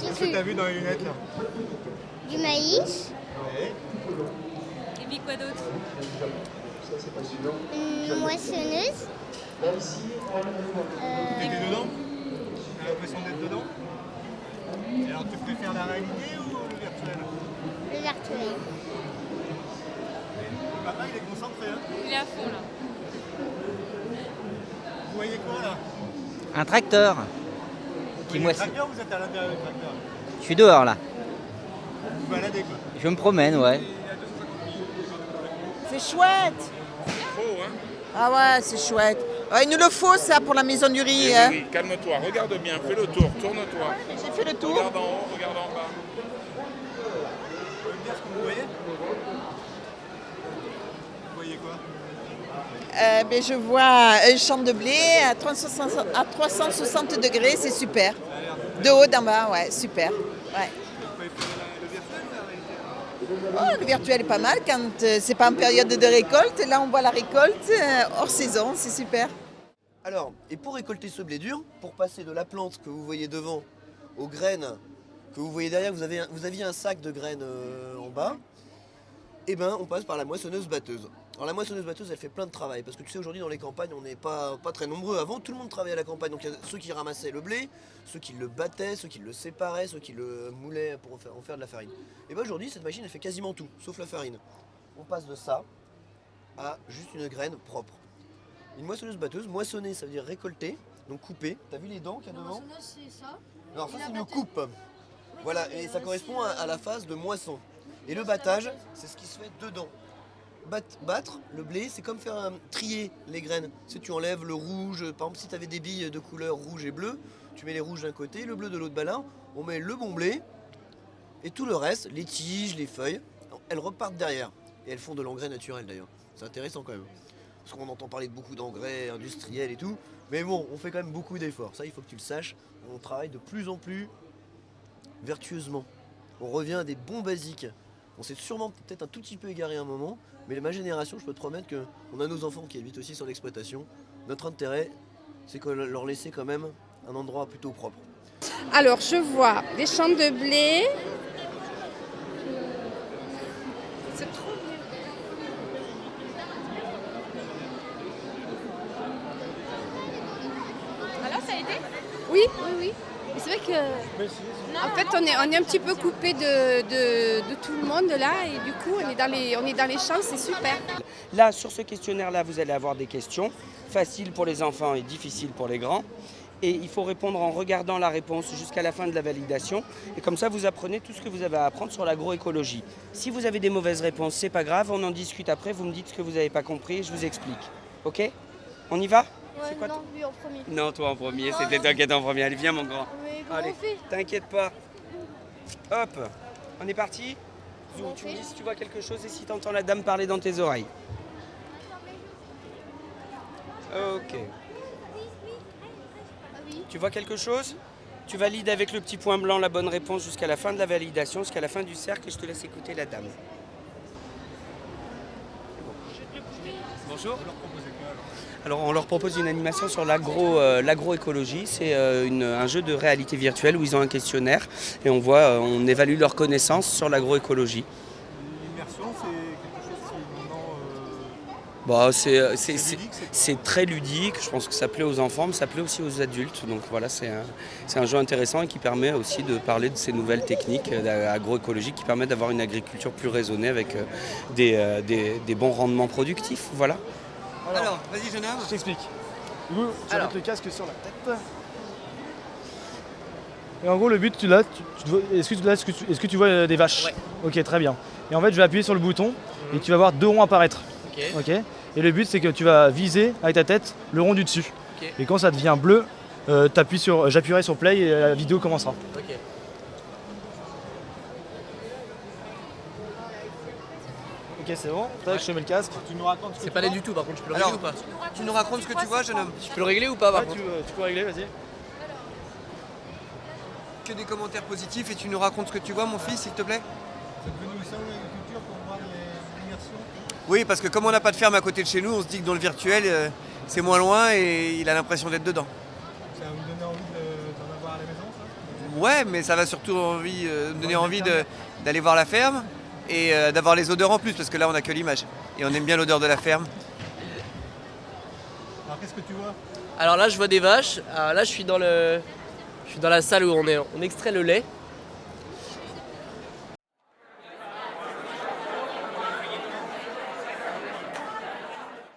Qu'est-ce que tu as vu dans les lunettes là? Du maïs, Ouais. Et puis quoi d'autre? une moissonneuse, T'étais dedans? T'as l'impression d'être dedans? Et alors tu préfères la réalité ou le virtuel? le virtuel. Papa il est concentré hein? Il est à fond là. Vous voyez quoi là? Un tracteur. Vous Qui voyez le moissonne. tracteur ou vous êtes à l'intérieur du tracteur? Je suis dehors là. Vous baladez quoi? Je me promène, ouais. C'est chouette. Beau hein? Ah ouais, c'est chouette. Il nous le faut ça pour la maison du riz. Oui, Hein. oui, calme-toi, regarde bien, fais le tour, tourne-toi. J'ai fait le tour. Regarde en haut, regarde en bas. Vous pouvez me dire ce que vous voyez? Vous voyez quoi? Ben, je vois un champ de blé à 360 degrés, c'est super. De haut d'en bas, ouais, super. Ouais. Vous préférez le virtuel ou la réalité? Oh, le virtuel est pas mal quand c'est pas en période de récolte. Là, on voit la récolte hors saison, c'est super. Alors, et pour récolter ce blé dur, pour passer de la plante que vous voyez devant aux graines que vous voyez derrière, vous aviez un sac de graines en bas, et ben on passe par la moissonneuse batteuse. Alors la moissonneuse batteuse elle fait plein de travail parce que tu sais aujourd'hui dans les campagnes on n'est pas très nombreux. Avant tout le monde travaillait à la campagne, donc il y a ceux qui ramassaient le blé, ceux qui le battaient, ceux qui le séparaient, ceux qui le moulaient pour en faire de la farine. Et ben aujourd'hui cette machine elle fait quasiment tout, sauf la farine. On passe de ça à juste une graine propre. Une moissonneuse batteuse, moissonner ça veut dire récolter, donc couper. T'as vu les dents qu'il y a devant? C'est ça. Alors ça c'est une coupe. Voilà, et ça correspond à la phase de moisson. Et le battage, c'est ce qui se fait dedans. Battre le blé, c'est comme faire trier les graines. Si tu enlèves le rouge, par exemple si tu avais des billes de couleur rouge et bleu, tu mets les rouges d'un côté, le bleu de l'autre. Bah là, on met le bon blé et tout le reste, les tiges, les feuilles, elles repartent derrière. Et elles font de l'engrais naturel d'ailleurs. C'est intéressant quand même. Parce qu'on entend parler de beaucoup d'engrais industriels et tout. Mais bon, on fait quand même beaucoup d'efforts. Ça, il faut que tu le saches. On travaille de plus en plus vertueusement. On revient à des bons basiques. On s'est sûrement peut-être un tout petit peu égaré à un moment, mais ma génération, je peux te promettre qu'on a nos enfants qui habitent aussi sur l'exploitation. Notre intérêt, c'est que leur laisser quand même un endroit plutôt propre. Alors, je vois des champs de blé. C'est trop bien. Alors ça a été? Oui, oui, oui. Mais c'est vrai que, en fait, on est un petit peu coupé de tout le monde là, et du coup, on est dans les champs, c'est super. Là, sur ce questionnaire-là, vous allez avoir des questions faciles pour les enfants et difficiles pour les grands. Et il faut répondre en regardant la réponse jusqu'à la fin de la validation. Et comme ça, vous apprenez tout ce que vous avez à apprendre sur l'agroécologie. Si vous avez des mauvaises réponses, c'est pas grave, on en discute après. Vous me dites ce que vous n'avez pas compris et je vous explique. Ok? On y va? C'est quoi, non, lui en premier. Non, toi en premier, c'était toi qui étais en premier. Allez, viens mon grand. Mais comment Allez, on fait? t'inquiète pas. Hop, on est parti. Zou, tu me dis si tu vois quelque chose et si tu entends la dame parler dans tes oreilles. Ok. Tu vois quelque chose? Tu valides avec le petit point blanc la bonne réponse jusqu'à la fin de la validation, jusqu'à la fin du cercle et je te laisse écouter la dame. Bonjour. Alors on leur propose une animation sur l'agroécologie. C'est un jeu de réalité virtuelle où ils ont un questionnaire et on évalue leurs connaissances sur l'agroécologie. L'immersion, c'est quelque chose qui maintenant. C'est très ludique, je pense que ça plaît aux enfants, mais ça plaît aussi aux adultes. Donc voilà, c'est un jeu intéressant et qui permet aussi de parler de ces nouvelles techniques agroécologiques qui permettent d'avoir une agriculture plus raisonnée avec des bons rendements productifs. Voilà. Alors, vas-y jeune homme. Je t'explique. Du coup, tu vas mettre le casque sur la tête. Et en gros, le but, est-ce que tu vois des vaches? Ouais. Ok, très bien. Et en fait, je vais appuyer sur le bouton et tu vas voir 2 ronds apparaître. Ok. Et le but, c'est que tu vas viser avec ta tête le rond du dessus. Ok. Et quand ça devient bleu, j'appuierai sur play et la vidéo commencera. Ok. Ok, c'est bon. Tac, je te mets le casque. Tu nous racontes ce que C'est tu pas laid vois? du tout, par contre, je peux le régler ou pas? Tu nous racontes ce que tu vois jeune homme? Je peux le régler ou pas par Ouais, contre? tu peux régler, vas-y. Que des commentaires positifs et tu nous racontes ce que tu vois mon fils s'il te plaît? Vous êtes venu au salon de l'agriculture pour voir l'immersion? Oui, parce que comme on n'a pas de ferme à côté de chez nous, on se dit que dans le virtuel, c'est moins loin et il a l'impression d'être dedans. Ça va vous donner envie d'en avoir à la maison, ça? Ouais, mais ça va surtout donner envie d'aller voir la ferme et d'avoir les odeurs en plus, parce que là on n'a que l'image. Et on aime bien l'odeur de la ferme. Alors qu'est-ce que tu vois? Alors là, je vois des vaches. Alors là, je suis dans la salle où on extrait le lait.